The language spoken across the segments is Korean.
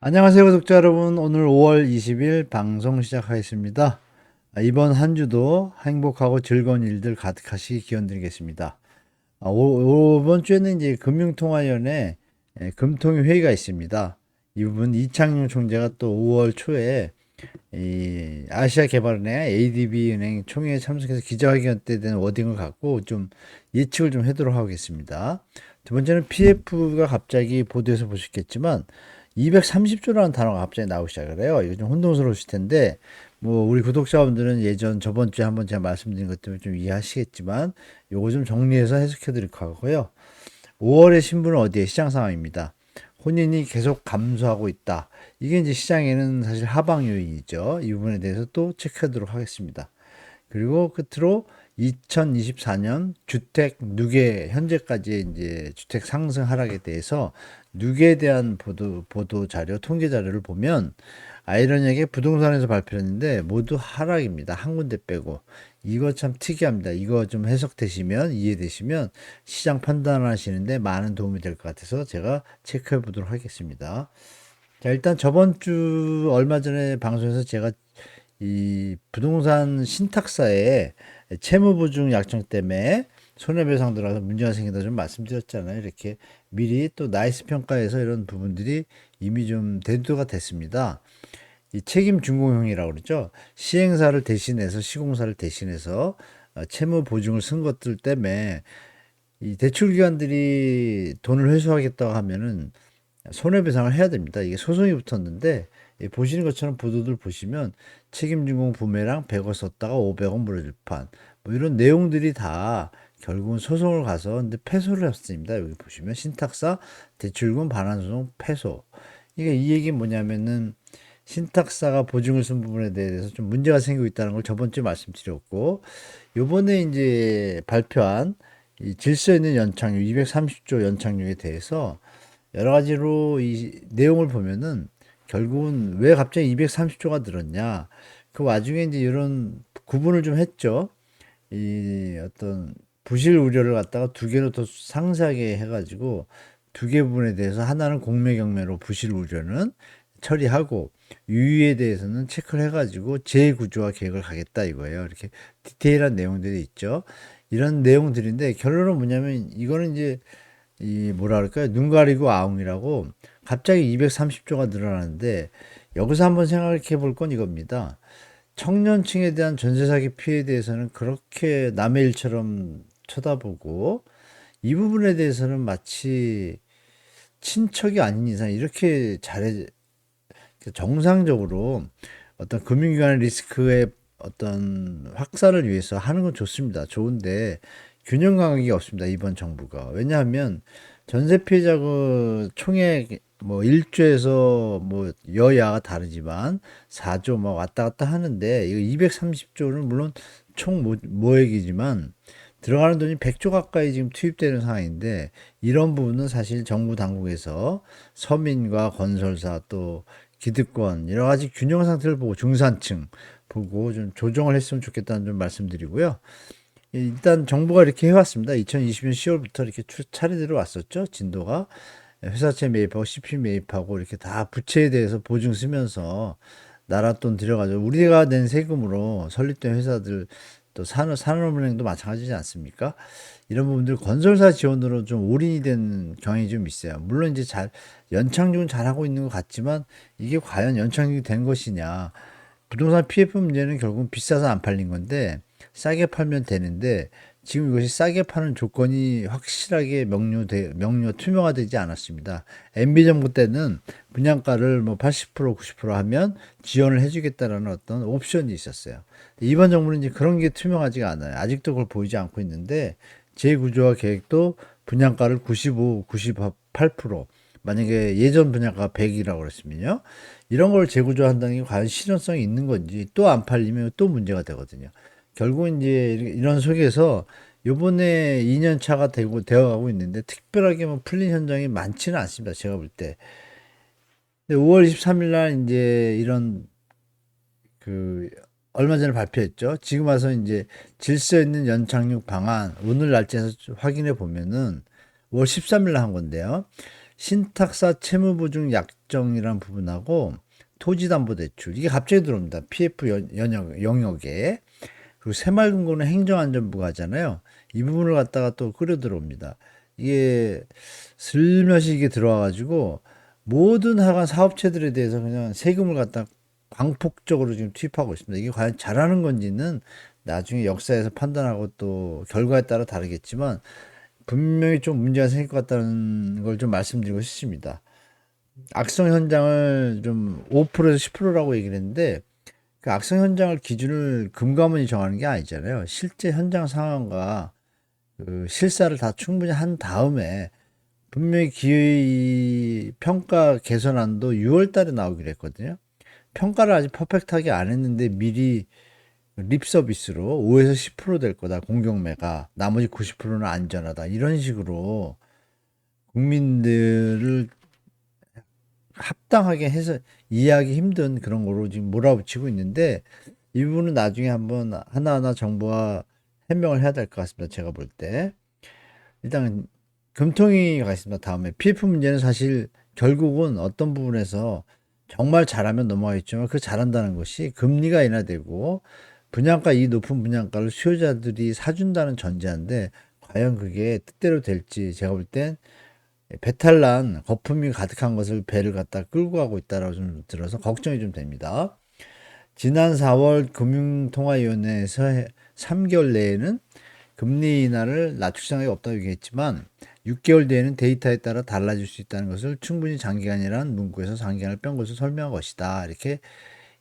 안녕하세요, 구독자 여러분. 오늘 5월 20일 방송 시작하겠습니다. 이번 한 주도 행복하고 즐거운 일들 가득하시기 기원드리겠습니다. 이번 주에는 이제 금융통화위원회 금통위 회의가 있습니다. 이 부분 이창용 총재가 또 5월 초에 이 아시아개발은행 ADB 은행 총회에 참석해서 기자회견 때 된 워딩을 갖고 좀 예측을 좀 해도록 하겠습니다. 두 번째는 PF가 갑자기 보도에서 보셨겠지만 230조라는 단어가 갑자기 나오기 시작을 해요. 이거 좀 혼동스러우실 텐데 뭐 우리 구독자분들은 예전 저번 주에 한번 제가 말씀드린 것 때문에 좀 이해하시겠지만 요거 좀 정리해서 해석해 드릴 거고요. 5월의 신부는 어디에 시장 상황입니다. 혼인이 계속 감소하고 있다. 이게 이제 시장에는 사실 하방 요인이죠. 이 부분에 대해서 또 체크하도록 하겠습니다. 그리고 끝으로 2024년 주택 누계 현재까지 이제 주택 상승 하락에 대해서 누계에 대한 보도 자료, 통계 자료를 보면 아이러니하게 부동산에서 발표했는데 모두 하락입니다. 한 군데 빼고. 이거 참 특이합니다. 이거 좀 해석되시면, 이해되시면 시장 판단하시는데 많은 도움이 될 것 같아서 제가 체크해 보도록 하겠습니다. 자, 일단 저번 주 얼마 전에 방송에서 제가 이 부동산 신탁사에 채무보증 약정 때문에 손해배상 들어가서 문제가 생긴다 좀 말씀드렸잖아요. 이렇게 미리 또 나이스 평가에서 이런 부분들이 이미 좀 대두가 됐습니다. 이 책임 준공형이라고 그러죠. 시행사를 대신해서 시공사를 대신해서 채무 보증을 쓴 것들 때문에 이 대출 기관들이 돈을 회수하겠다고 하면은 손해배상을 해야 됩니다. 이게 소송이 붙었는데 보시는 것처럼 보도들 보시면 책임진공 부메랑 100원 썼다가 500원 물어줄 판 뭐 이런 내용들이 다 결국은 소송을 가서 근데 패소를 했습니다. 여기 보시면 신탁사 대출금 반환소송 패소. 이게 이 얘기는 뭐냐면은 신탁사가 보증을 쓴 부분에 대해서 좀 문제가 생기고 있다는 걸 저번 주에 말씀드렸고 요번에 이제 발표한 이 질서 있는 연착륙 230조 연착륙에 대해서 여러 가지로 이 내용을 보면은 결국은 왜 갑자기 230조가 늘었냐. 그 와중에 이제 이런 구분을 좀 했죠. 이 어떤 부실 우려를 갖다가 두 개로 더 상세하게 해가지고 두 개 부분에 대해서 하나는 공매경매로 부실 우려는 처리하고 유의에 대해서는 체크를 해가지고 재구조화 계획을 가겠다 이거예요. 이렇게 디테일한 내용들이 있죠. 이런 내용들인데 결론은 뭐냐면 이거는 이제 이 뭐라 그럴까요? 눈 가리고 아웅이라고 갑자기 230조가 늘어나는데 여기서 한번 생각해 볼 건 이겁니다. 청년층에 대한 전세 사기 피해에 대해서는 그렇게 남의 일처럼 쳐다보고 이 부분에 대해서는 마치 친척이 아닌 이상 이렇게 잘해 정상적으로 어떤 금융기관의 리스크의 어떤 확산을 위해서 하는 건 좋습니다. 좋은데 균형 감각이 없습니다. 이번 정부가. 왜냐하면 전세 피해자 그 총액 뭐 1조에서 뭐 여야가 다르지만 4조 막 왔다 갔다 하는데 이거 230조는 물론 총 모액이지만 들어가는 돈이 100조 가까이 지금 투입되는 상황인데 이런 부분은 사실 정부 당국에서 서민과 건설사 또 기득권 여러 가지 균형 상태를 보고 중산층 보고 좀 조정을 했으면 좋겠다는 좀 말씀드리고요. 일단 정부가 이렇게 해왔습니다. 2020년 10월부터 이렇게 차례대로 왔었죠. 진도가 회사채 매입하고 CP 매입하고 이렇게 다 부채에 대해서 보증 쓰면서 나라 돈 들여가지고 우리가 낸 세금으로 설립된 회사들 또 산업은행도 마찬가지지 않습니까? 이런 부분들 건설사 지원으로 좀 올인이 된 경향이 좀 있어요. 물론 이제 연착륙은 잘하고 있는 것 같지만 이게 과연 연착륙이 된 것이냐. 부동산 PF 문제는 결국은 비싸서 안 팔린 건데 싸게 팔면 되는데 지금 이것이 싸게 파는 조건이 확실하게 명료 투명화되지 않았습니다. MB 정부 때는 분양가를 뭐 80% 90% 하면 지원을 해주겠다라는 어떤 옵션이 있었어요. 이번 정부는 이제 그런 게 투명하지가 않아요. 아직도 그걸 보이지 않고 있는데 재구조화 계획도 분양가를 95, 98% 만약에 예전 분양가가 100이라고 그랬으면요. 이런 걸 재구조한다는 게 과연 실현성이 있는 건지 또 안 팔리면 또 문제가 되거든요. 결국은 이제 이런 속에서 요번에 2년 차가 되어가고 있는데 특별하게 뭐 풀린 현장이 많지는 않습니다. 제가 볼 때. 근데 5월 23일 날 이제 이런 그 얼마 전에 발표했죠. 지금 와서 이제 질서 있는 연착륙 방안 오늘 날짜에서 확인해 보면은 5월 13일 날 한 건데요. 신탁사 채무보증 약정이라는 부분하고 토지담보대출 이게 갑자기 들어옵니다. PF 영역에. 그리고 새마을금고는 행정안전부가 하잖아요. 이 부분을 갖다가 또 끌어 들어옵니다. 이게 슬며시 이게 들어와가지고 모든 하간 사업체들에 대해서 그냥 세금을 갖다 광폭적으로 지금 투입하고 있습니다. 이게 과연 잘하는 건지는 나중에 역사에서 판단하고 또 결과에 따라 다르겠지만 분명히 좀 문제가 생길 것 같다는 걸 좀 말씀드리고 싶습니다. 악성 현장을 좀 5%에서 10%라고 얘기를 했는데 그 악성 현장을 기준을 금감원이 정하는 게 아니잖아요. 실제 현장 상황과 그 실사를 다 충분히 한 다음에 분명히 기의 평가 개선안도 6월 달에 나오기로 했거든요. 평가를 아직 퍼펙트하게 안 했는데 미리 립 서비스로 5에서 10%될 거다. 공경매가 나머지 90%는 안전하다. 이런 식으로 국민들을 합당하게 해서 이해하기 힘든 그런 거로 지금 몰아붙이고 있는데 이 부분은 나중에 한번 하나하나 정부가 해명을 해야 될 것 같습니다. 제가 볼 때. 일단 금통위가 있습니다. 다음에 PF 문제는 사실 결국은 어떤 부분에서 정말 잘하면 넘어가겠지만 그 잘한다는 것이 금리가 인하되고 분양가 이 높은 분양가를 수요자들이 사준다는 전제인데 과연 그게 뜻대로 될지 제가 볼 땐 배탈난 거품이 가득한 것을 배를 갖다 끌고 가고 있다라고 좀 들어서 걱정이 좀 됩니다. 지난 4월 금융통화위원회에서 3개월 내에는 금리 인하를 낮출 생각이 없다고 얘기했지만 6개월 뒤에는 데이터에 따라 달라질 수 있다는 것을 충분히 장기간이라는 문구에서 장기간을 뺀 것을 설명한 것이다. 이렇게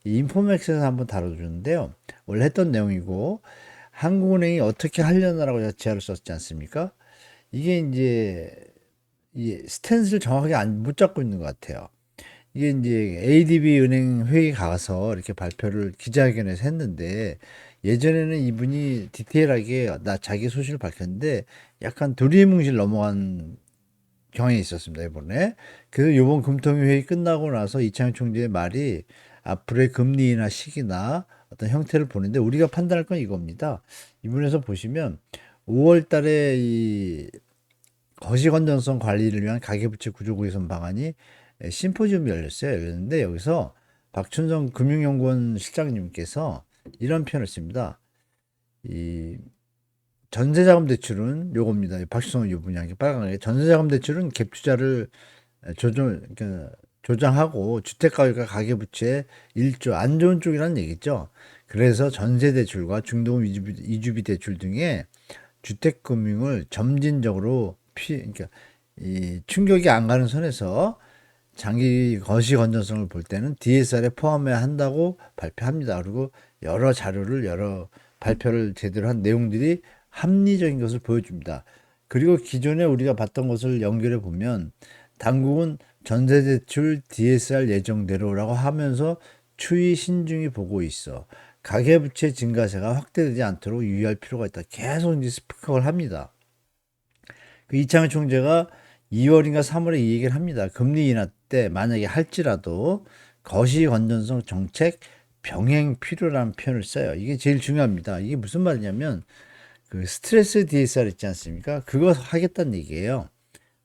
인포맥스에서 한번 다뤄주는데요. 원래 했던 내용이고 한국은행이 어떻게 하려나라고 제안을 썼지 않습니까? 이게 이제 이 스탠스를 정확하게 못 잡고 있는 것 같아요. 이게 이제 ADB 은행 회의 가서 이렇게 발표를 기자회견에서 했는데 예전에는 이분이 디테일하게 자기 소신을 밝혔는데 약간 두리뭉실 넘어간 경향이 있었습니다, 이번에. 그래서 이번 금통위 회의 끝나고 나서 이창용 총재의 말이 앞으로의 금리 인하 시기나 어떤 형태를 보는데 우리가 판단할 건 이겁니다. 이분에서 보시면 5월 달에 이 거시 건전성 관리를 위한 가계부채 구조 개선 방안이 심포지움이 열렸어요. 열렸는데 여기서 박춘성 금융연구원 실장님께서 이런 표현을 씁니다. 이 전세자금 대출은 요겁니다. 박준성 요 분야 빨간게 전세자금 대출은 갭 투자를 그러니까 조장하고 주택가격과 가계부채 1조 안 좋은 쪽이라는 얘기죠. 그래서 전세 대출과 중도금 이주비 대출 등의 주택금융을 점진적으로 그러니까 이 충격이 안 가는 선에서 장기 거시 건전성을 볼 때는 DSR에 포함해야 한다고 발표합니다. 그리고 여러 자료를 여러 발표를 제대로 한 내용들이 합리적인 것을 보여줍니다. 그리고 기존에 우리가 봤던 것을 연결해 보면 당국은 전세대출 DSR 예정대로라고 하면서 추이 신중히 보고 있어. 가계부채 증가세가 확대되지 않도록 유의할 필요가 있다. 계속 이제 스피커를 합니다. 그 이창호 총재가 2월인가 3월에 이 얘기를 합니다. 금리 인하 때 만약에 할지라도 거시 건전성 정책 병행 필요라는 표현을 써요. 이게 제일 중요합니다. 이게 무슨 말이냐면 그 스트레스 DSR 있지 않습니까? 그거 하겠다는 얘기예요.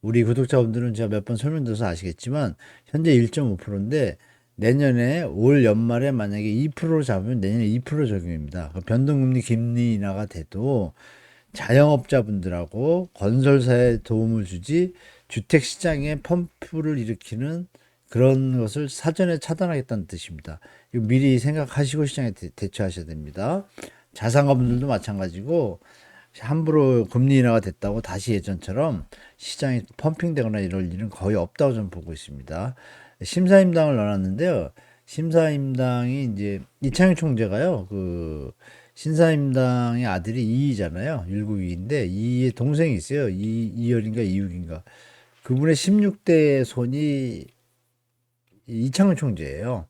우리 구독자분들은 제가 몇 번 설명드려서 아시겠지만 현재 1.5%인데 내년에 올 연말에 만약에 2%로 잡으면 내년에 2% 적용입니다. 그 변동금리 금리 인하가 돼도 자영업자분들하고 건설사에 도움을 주지 주택시장에 펌프를 일으키는 그런 것을 사전에 차단하겠다는 뜻입니다. 이거 미리 생각하시고 시장에 대처하셔야 됩니다. 자산가분들도 마찬가지고 함부로 금리 인하가 됐다고 다시 예전처럼 시장이 펌핑되거나 이럴 일은 거의 없다고 저는 보고 있습니다. 심사임당을 넣어놨는데요. 심사임당이 이제 이창용 총재가요. 그 신사임당의 아들이 이이잖아요. 율곡이인데 이의 동생이 있어요. 이열인가 이육인가. 그분의 16대 손이 이창용 총재예요.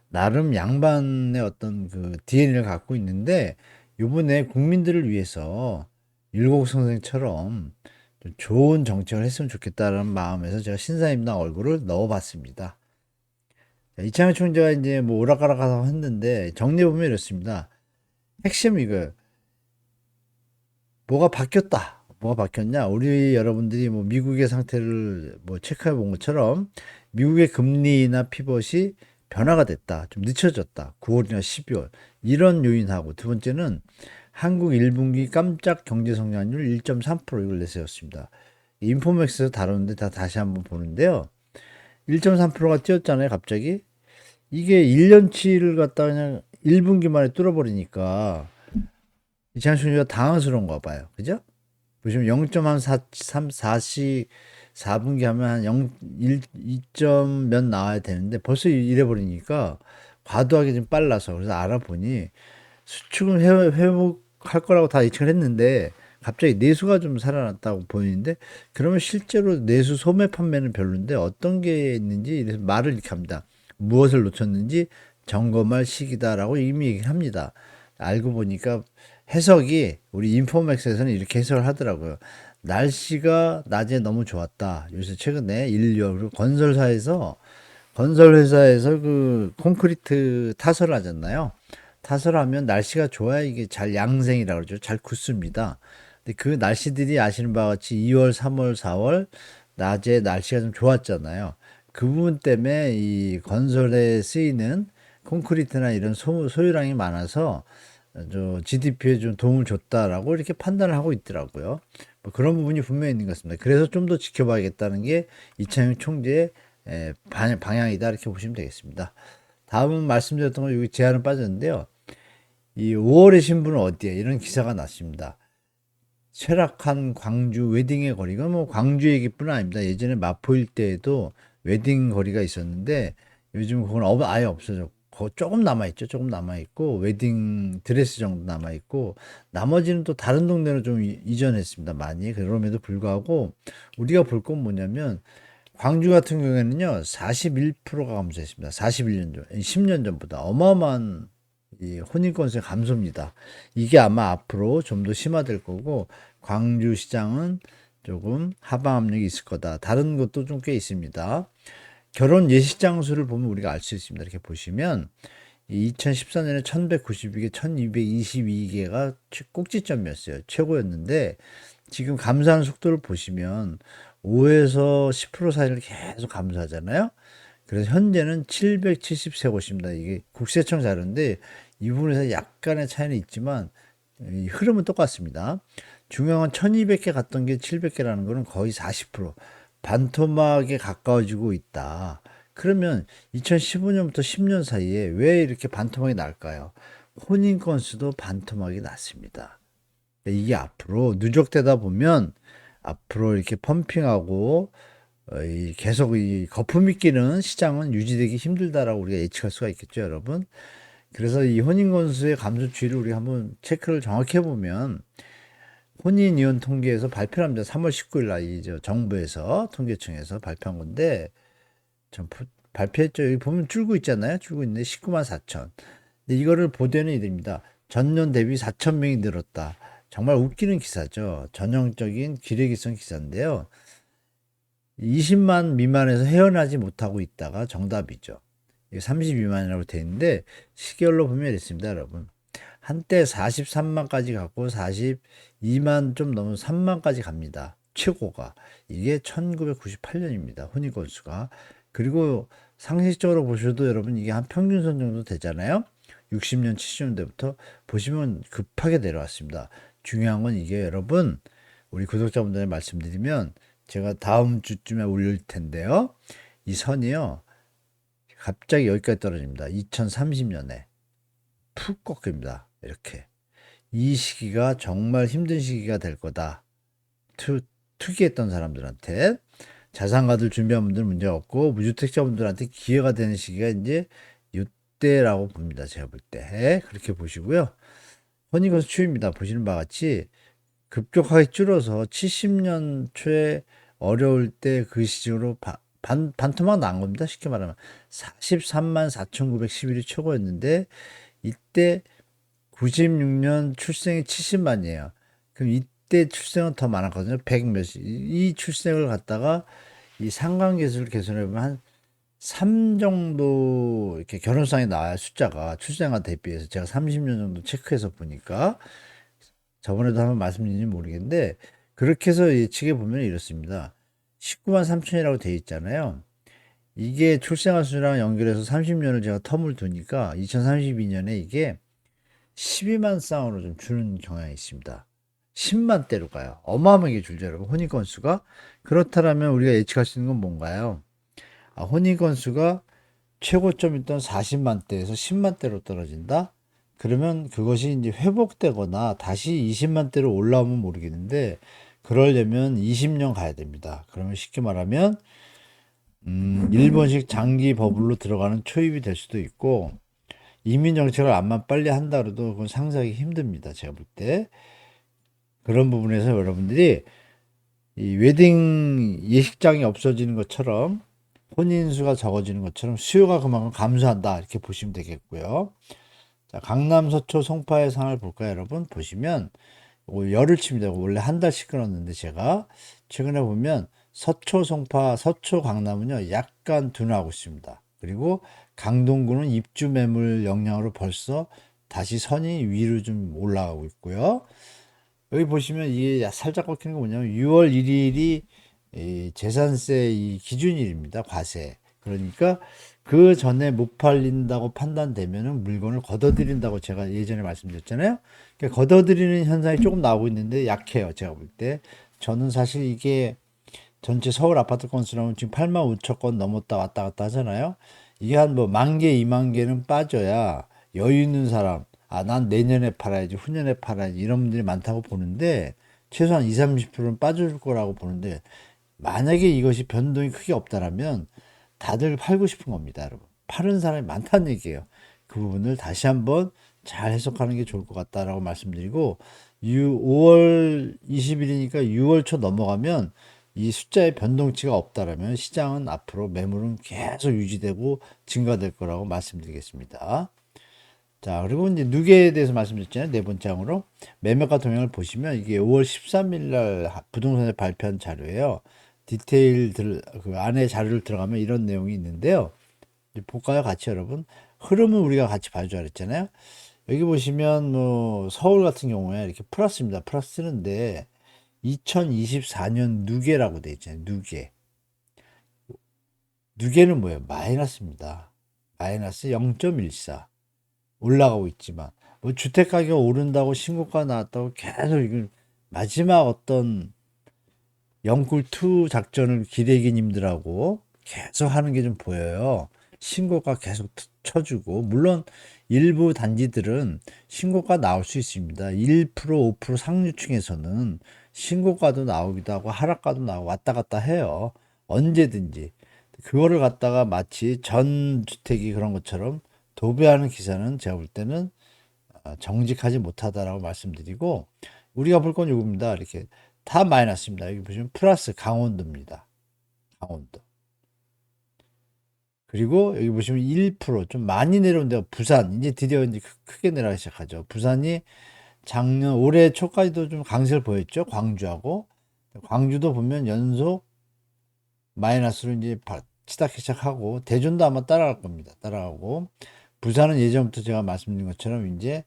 나름 양반의 어떤 그 DNA를 갖고 있는데 이번에 국민들을 위해서 율곡 선생처럼 좀 좋은 정책을 했으면 좋겠다는 마음에서 제가 신사임당 얼굴을 넣어봤습니다. 이창용 총재가 이제 뭐 오락가락하고 했는데 정리해보면 이렇습니다. 핵심 이거 뭐가 바뀌었다. 뭐가 바뀌었냐? 우리 여러분들이 뭐 미국의 상태를 뭐 체크해 본 것처럼 미국의 금리나 피벗이 변화가 됐다. 좀 늦춰졌다. 9월이나 12월. 이런 요인하고 두 번째는 한국 1분기 깜짝 경제 성장률 1.3% 이걸 내세웠습니다. 인포맥스에서 다루는데 다시 한번 보는데요. 1.3%가 뛰었잖아요, 갑자기. 이게 1년치를 갖다 그냥 1분기 만에 뚫어버리니까 이창순이가 당황스러운가 봐요. 그죠? 보시면 0.4시 4분기 하면 한 0, 1, 2점 몇 나와야 되는데 벌써 이래 버리니까 과도하게 좀 빨라서 그래서 알아보니 수축은 회복할 거라고 다 예측을 했는데 갑자기 내수가 좀 살아났다고 보이는데 그러면 실제로 내수 소매 판매는 별론데 어떤 게 있는지 이래서 말을 이렇게 합니다. 무엇을 놓쳤는지 점검할 시기다라고 이미 얘기를 합니다. 알고 보니까 해석이 우리 인포맥스에서는 이렇게 해석을 하더라고요. 날씨가 낮에 너무 좋았다. 요새 최근에 인류 그리고 건설 회사에서 그 콘크리트 타설을 하잖아요. 타설을 하면 날씨가 좋아야 이게 잘 양생이라고 그러죠. 잘 굳습니다. 근데 그 날씨들이 아시는 바와 같이 2월, 3월, 4월 낮에 날씨가 좀 좋았잖아요. 그 부분 때문에 이 건설에 쓰이는 콘크리트나 이런 소유량이 많아서 GDP에 좀 도움을 줬다라고 이렇게 판단을 하고 있더라고요. 뭐 그런 부분이 분명히 있는 것 같습니다. 그래서 좀 더 지켜봐야겠다는 게 이창용 총재의 방향이다 이렇게 보시면 되겠습니다. 다음은 말씀드렸던 거 여기 제한은 빠졌는데요. 이 5월의 신부는 어디에 이런 기사가 났습니다. 쇠락한 광주 웨딩의 거리가 뭐 광주 얘기뿐 아닙니다. 예전에 마포 일대에도 웨딩 거리가 있었는데 요즘 그건 아예 없어졌고 조금 남아있죠. 조금 남아있고 웨딩 드레스 정도 남아있고 나머지는 또 다른 동네로 좀 이전했습니다. 많이 그럼에도 불구하고 우리가 볼 건 뭐냐면 광주 같은 경우에는요 41%가 감소했습니다. 41년 전, 10년 전보다 어마어마한 이 혼인 건수의 감소입니다. 이게 아마 앞으로 좀 더 심화될 거고 광주시장은 조금 하방 압력이 있을 거다. 다른 것도 좀 꽤 있습니다. 결혼 예식 장소를 보면 우리가 알 수 있습니다. 이렇게 보시면 2014년에 1192개, 1222개가 꼭지점이었어요. 최고였는데 지금 감소하는 속도를 보시면 5에서 10% 사이를 계속 감소하잖아요. 그래서 현재는 773 곳입니다. 이게 국세청 자료인데 이 부분에서 약간의 차이는 있지만 이 흐름은 똑같습니다. 중요한 건 1200개 갔던 게 700개라는 거는 거의 40% 반토막에 가까워지고 있다. 그러면 2015년부터 10년 사이에 왜 이렇게 반토막이 날까요? 혼인 건수도 반토막이 났습니다. 이게 앞으로 누적되다 보면 앞으로 이렇게 펌핑하고 계속 이 거품이 끼는 시장은 유지되기 힘들다라고 우리가 예측할 수가 있겠죠, 여러분. 그래서 이 혼인 건수의 감소 추이를 우리가 한번 체크를 정확히 해보면 혼인 이혼 통계에서 발표를 합니다. 3월 19일 날 이제 정부에서 통계청에서 발표한 건데 발표했죠. 여기 보면 줄고 있잖아요. 줄고 있는데 19만 4천. 근데 이거를 보도는 이릅니다. 전년 대비 4천 명이 늘었다. 정말 웃기는 기사죠. 전형적인 기레기성 기사인데요. 20만 미만에서 헤어나지 못하고 있다가 정답이죠. 30 미만이라고 되어 있는데 시계열로 보면 이렇습니다, 여러분. 한때 43만까지 갔고 42만 좀 넘은 3만까지 갑니다. 최고가. 이게 1998년입니다. 혼인 건수가. 그리고 상식적으로 보셔도 여러분 이게 한 평균선 정도 되잖아요. 60년, 70년대부터 보시면 급하게 내려왔습니다. 중요한 건 이게 여러분 우리 구독자분들에 말씀드리면 제가 다음 주쯤에 올릴 텐데요. 이 선이요. 갑자기 여기까지 떨어집니다. 2030년에 푹 꺾입니다. 이렇게. 이 시기가 정말 힘든 시기가 될 거다. 투기했던 사람들한테 자산가들 준비한 분들은 문제가 없고 무주택자분들한테 기회가 되는 시기가 이제 이때라고 봅니다. 제가 볼 때. 그렇게 보시고요. 혼인건수 추이입니다. 보시는 바와 같이 급격하게 줄어서 70년 초에 어려울 때 그 시즌으로 반토막 난 겁니다. 쉽게 말하면 43만 4,911이 최고였는데 이때 96년 출생이 70만이에요. 그럼 이때 출생은 더 많았거든요. 100 몇이. 이 출생을 갖다가 이 상관계수를 개선해보면 한 3 정도 이렇게 결혼상에 나와요. 숫자가 출생과 대비해서 제가 30년 정도 체크해서 보니까 저번에도 한번 말씀드린지 모르겠는데 그렇게 해서 예측해 보면 이렇습니다. 19만 3천이라고 돼 있잖아요. 이게 출생아 수랑 연결해서 30년을 제가 텀을 두니까 2032년에 이게 12만 쌍으로 좀 주는 경향이 있습니다. 10만 대로 가요. 어마어마하게 줄죠, 여러분. 혼인 건수가. 그렇다면 우리가 예측할 수 있는 건 뭔가요? 혼인 건수가 최고점 있던 40만 대에서 10만 대로 떨어진다? 그러면 그것이 이제 회복되거나 다시 20만 대로 올라오면 모르겠는데, 그러려면 20년 가야 됩니다. 그러면 쉽게 말하면, 일본식 장기 버블로 들어가는 초입이 될 수도 있고, 이민 정책을 암만 빨리 한다 그래도 그건 상상하기 힘듭니다. 제가 볼 때. 그런 부분에서 여러분들이 이 웨딩 예식장이 없어지는 것처럼 혼인 수가 적어지는 것처럼 수요가 그만큼 감소한다. 이렇게 보시면 되겠고요. 자, 강남, 서초, 송파의 상을 볼까요, 여러분? 보시면 열을 칩니다. 원래 한 달씩 끊었는데 제가 최근에 보면 서초, 송파, 서초, 강남은요 약간 둔화하고 있습니다. 그리고 강동구는 입주 매물 영향으로 벌써 다시 선이 위로 좀 올라가고 있고요. 여기 보시면 이게 살짝 꺾이는 거 뭐냐면 6월 1일이 재산세 이 기준일입니다. 과세. 그러니까 그 전에 못 팔린다고 판단되면은 물건을 걷어들인다고 제가 예전에 말씀드렸잖아요. 그러니까 걷어들이는 현상이 조금 나오고 있는데 약해요. 제가 볼 때. 저는 사실 이게 전체 서울 아파트 건수라면 지금 8만 5천 건 넘었다 왔다 갔다 하잖아요. 이게 한 뭐 만 개, 2만 개는 빠져야 여유 있는 사람, 난 내년에 팔아야지, 후년에 팔아야지 이런 분들이 많다고 보는데 최소한 2, 30%는 빠져줄 거라고 보는데 만약에 이것이 변동이 크게 없다라면 다들 팔고 싶은 겁니다, 여러분. 파는 사람이 많다는 얘기예요. 그 부분을 다시 한번 잘 해석하는 게 좋을 것 같다라고 말씀드리고 5월 20일이니까 6월 초 넘어가면 이 숫자의 변동치가 없다라면 시장은 앞으로 매물은 계속 유지되고 증가될 거라고 말씀드리겠습니다. 자, 그리고 이제 누계에 대해서 말씀드렸잖아요. 네 번째 항으로 매매가 동향을 보시면 이게 5월 13일 날 부동산에 발표한 자료예요. 그 안에 자료를 들어가면 이런 내용이 있는데요. 이제 볼까요? 같이 여러분. 흐름은 우리가 같이 봐줘야 했잖아요. 여기 보시면 뭐 서울 같은 경우에 이렇게 플러스입니다. 플러스 쓰는데 2024년 누계라고 돼 있잖아요. 누계. 누계는 뭐예요? 마이너스입니다. 마이너스 0.14. 올라가고 있지만 뭐 주택 가격 오른다고 신고가 나왔다고 계속 이걸 마지막 어떤 영꿀2 작전을 기레기님들하고 계속 하는 게 좀 보여요. 신고가 계속 쳐주고 물론 일부 단지들은 신고가 나올 수 있습니다. 1%, 5% 상류층에서는 신고가도 나오기도 하고 하락가도 나오고 왔다 갔다 해요. 언제든지. 그거를 갖다가 마치 전 주택이 그런 것처럼 도배하는 기사는 제가 볼 때는 정직하지 못하다라고 말씀드리고 우리가 볼 건 요겁니다. 이렇게 다 마이너스입니다. 여기 보시면 플러스 강원도입니다. 강원도. 그리고 여기 보시면 1%좀 많이 내려온 데가 부산. 이제 드디어 이제 크게 내려가기 시작하죠. 부산이 작년 올해 초까지도 좀 강세를 보였죠. 광주하고 광주도 보면 연속 마이너스로 이제 치닫기 시작하고 대전도 아마 따라갈 겁니다. 따라가고 부산은 예전부터 제가 말씀드린 것처럼 이제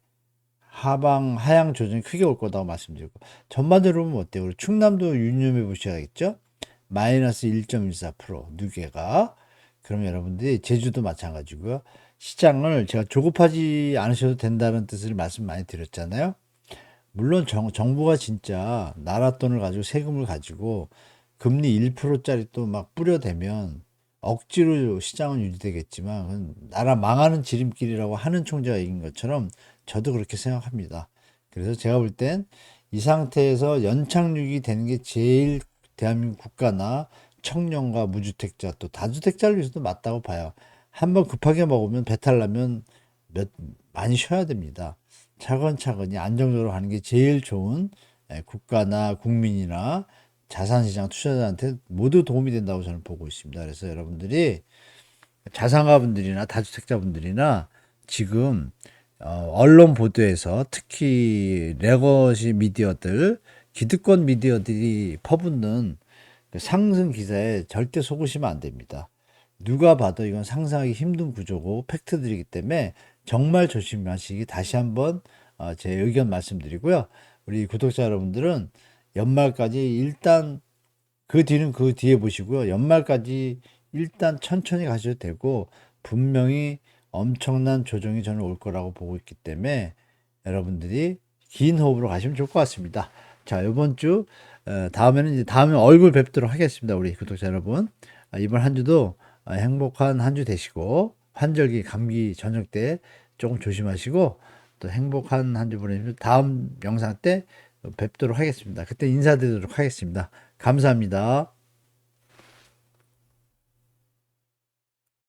하향 조정이 크게 올 거다고 말씀드리고 전반적으로 보면 어때요? 그리고 충남도 유념해 보셔야겠죠? 마이너스 1.14% 누계가 그러면 여러분들이 제주도 마찬가지고요. 시장을 제가 조급하지 않으셔도 된다는 뜻을 말씀 많이 드렸잖아요. 물론 정부가 진짜 나라 돈을 가지고 세금을 가지고 금리 1%짜리 또 막 뿌려대면 억지로 시장은 유지되겠지만 그건 나라 망하는 지름길이라고 하는 총재가 얘기한 것처럼 저도 그렇게 생각합니다. 그래서 제가 볼 땐 이 상태에서 연착륙이 되는 게 제일 대한민국 국가나 청년과 무주택자 또 다주택자를 위해서도 맞다고 봐요. 한번 급하게 먹으면 배탈 나면 많이 쉬어야 됩니다. 차근차근히 안정적으로 하는 게 제일 좋은 국가나 국민이나 자산시장 투자자한테 모두 도움이 된다고 저는 보고 있습니다. 그래서 여러분들이 자산가분들이나 다주택자분들이나 지금 언론 보도에서 특히 레거시 미디어들, 기득권 미디어들이 퍼붓는 그 상승 기사에 절대 속으시면 안 됩니다. 누가 봐도 이건 상상하기 힘든 구조고 팩트들이기 때문에 정말 조심하시기 다시 한번 제 의견 말씀드리고요. 우리 구독자 여러분들은 연말까지 일단 그 뒤는 그 뒤에 보시고요. 연말까지 일단 천천히 가셔도 되고 분명히 엄청난 조정이 저는 올 거라고 보고 있기 때문에 여러분들이 긴 호흡으로 가시면 좋을 것 같습니다. 자, 이번 주 다음에는 이제 다음에 얼굴 뵙도록 하겠습니다. 우리 구독자 여러분. 이번 한 주도 행복한 한 주 되시고 환절기 감기 저녁 때 조금 조심하시고 또 행복한 한 주 보내시면 다음 영상 때 뵙도록 하겠습니다. 그때 인사드리도록 하겠습니다. 감사합니다.